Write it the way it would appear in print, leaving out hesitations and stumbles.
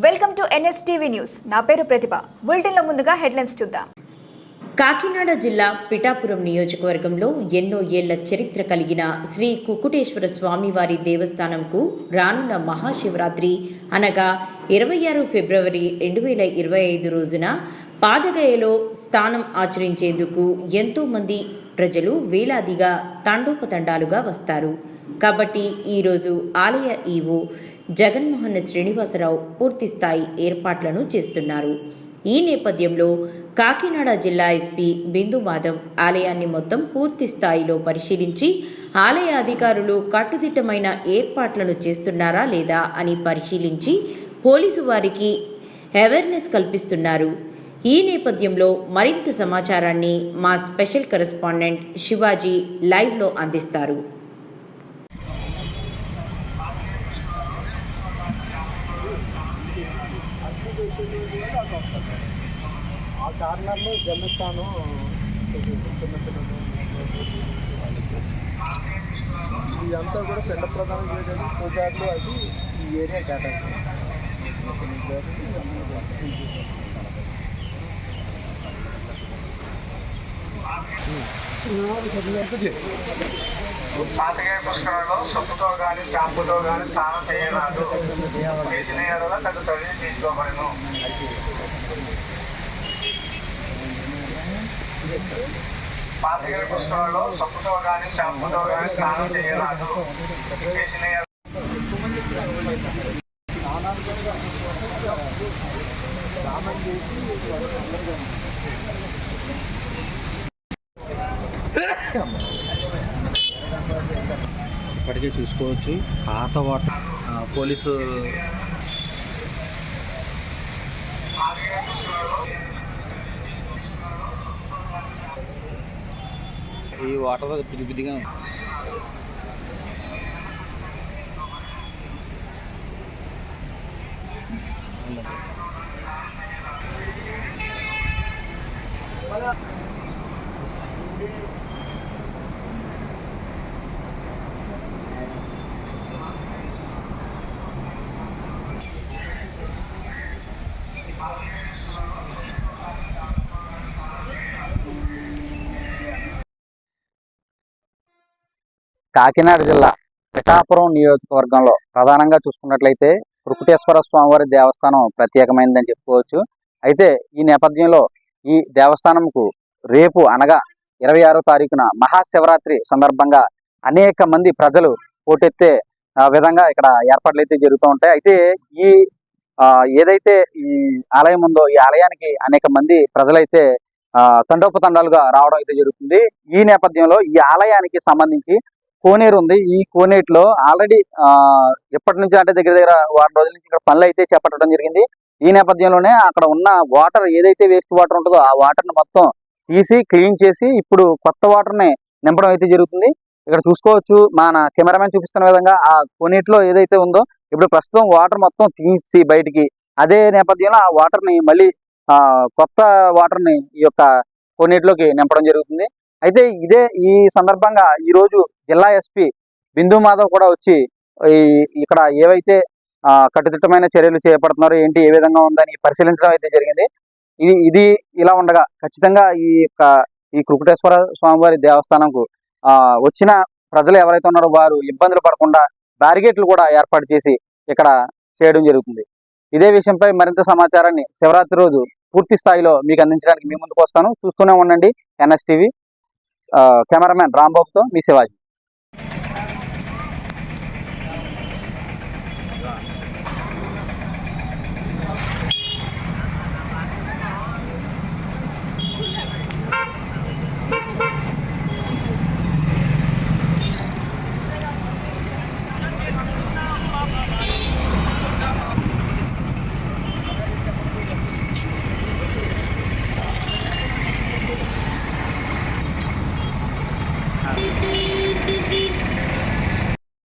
Welcome to NSTV news. నా పేరు ప్రతిభ. బులెటిన్లో ముందుగా హెడ్లైన్స్ చూద్దాం. కాకినాడ జిల్లా పిఠాపురం నియోజకవర్గంలో ఎన్నో ఏళ్ల చరిత్ర కలిగిన శ్రీ కుక్కుటేశ్వర స్వామివారి దేవస్థానంకు రానున్న మహాశివరాత్రి అనగా 26 ఫిబ్రవరి 2025 రోజున పాదగయలో స్నానం ఆచరించేందుకు ఎంతోమంది ప్రజలు వేలాదిగా తండోపతండాలుగా వస్తారు. కాబట్టి ఈరోజు ఆలయ ఈవో జగన్మోహన్ శ్రీనివాసరావు పూర్తిస్థాయి ఏర్పాట్లను చేస్తున్నారు. ఈ నేపథ్యంలో కాకినాడ జిల్లా ఎస్పీ బిందు మాధవ్ ఆలయాన్ని మొత్తం పూర్తి స్థాయిలో పరిశీలించి ఆలయ అధికారులు కట్టుదిట్టమైన ఏర్పాట్లను చేస్తున్నారా లేదా అని పరిశీలించి పోలీసు వారికి అవేర్నెస్ కల్పిస్తున్నారు. ఈ నేపథ్యంలో మరింత సమాచారాన్ని మా స్పెషల్ కరెస్పాండెంట్ శివాజీ లైవ్లో అందిస్తారు. ఆ కార్నర్లో జన్మస్థానం చిన్నపిల్లలు ఇదంతా కూడా పిండ ప్రదానం చేయడానికి పూజారులు అది ఈ ఏరియా కేటాయించారు. పాతకాయ పుష్కరాల్లో సొప్పుతో కానీ షాంపుతో కానీ స్నానం చేయరాదు. చేసిన ఎడల తగు చర్య తీసుకోబడను. పాతకాయ పుష్కరాల్లో సొప్పుతో కానీ షాంపుతో కానీ స్నానం చేయరాదు. చేసిన ఇప్పటికే చూసుకోవచ్చు పాత వాటర్ పోలీసు ఈ వాటర్ పిచ్చి పిచ్చిగా కాకినాడ జిల్లా పిఠాపురం నియోజకవర్గంలో ప్రధానంగా చూసుకున్నట్లయితే కుక్కుటేశ్వర స్వామివారి దేవస్థానం ప్రత్యేకమైనదని చెప్పుకోవచ్చు. అయితే ఈ నేపథ్యంలో ఈ దేవస్థానంకు రేపు అనగా 26వ తారీఖున మహాశివరాత్రి సందర్భంగా అనేక మంది ప్రజలు పోటెత్తే విధంగా ఇక్కడ ఏర్పాట్లు అయితే జరుగుతూ ఉంటాయి. అయితే ఈ ఏదైతే ఈ ఆలయం ఉందో ఈ ఆలయానికి అనేక మంది ప్రజలైతే తండోపతండాలుగా రావడం అయితే జరుగుతుంది. ఈ నేపథ్యంలో ఈ ఆలయానికి సంబంధించి కోనేరు ఉంది. ఈ కోనేటిలో ఆల్రెడీ ఎప్పటి నుంచి అంటే దగ్గర వారం రోజుల నుంచి ఇక్కడ పనులు అయితే చేపట్టడం జరిగింది. ఈ నేపథ్యంలోనే అక్కడ ఉన్న వాటర్ ఏదైతే వేస్ట్ వాటర్ ఉంటుందో ఆ వాటర్ని మొత్తం తీసి క్లీన్ చేసి ఇప్పుడు కొత్త వాటర్ని నింపడం అయితే జరుగుతుంది. ఇక్కడ చూసుకోవచ్చు మన కెమెరామెన్ చూపిస్తున్న విధంగా ఆ కోనేటిలో ఏదైతే ఉందో ఇప్పుడు ప్రస్తుతం వాటర్ మొత్తం తీసి బయటికి అదే నేపథ్యంలో ఆ వాటర్ని మళ్ళీ కొత్త వాటర్ని ఈ యొక్క కోనేటిలోకి నింపడం జరుగుతుంది. అయితే ఈ సందర్భంగా ఈరోజు జిల్లా ఎస్పీ బిందు మాధవ్ కూడా వచ్చి ఇక్కడ ఏవైతే కట్టుదిట్టమైన చర్యలు చేపడుతున్నారో ఏంటి ఏ విధంగా ఉందని పరిశీలించడం అయితే జరిగింది. ఇది ఇలా ఉండగా ఖచ్చితంగా ఈ కుక్కుటేశ్వర స్వామివారి దేవస్థానంకు వచ్చిన ప్రజలు ఎవరైతే ఉన్నారో వారు ఇబ్బందులు పడకుండా బ్యారిగేట్లు కూడా ఏర్పాటు చేసి ఇక్కడ చేయడం జరుగుతుంది. ఇదే విషయంపై మరింత సమాచారాన్ని శివరాత్రి రోజు పూర్తి స్థాయిలో మీకు అందించడానికి మీ ముందుకు వస్తాను. చూస్తూనే ఉండండి ఎన్ఎస్టీవీ. కెమెరామెన్ రాంబాబుతో మీ శివాజీ.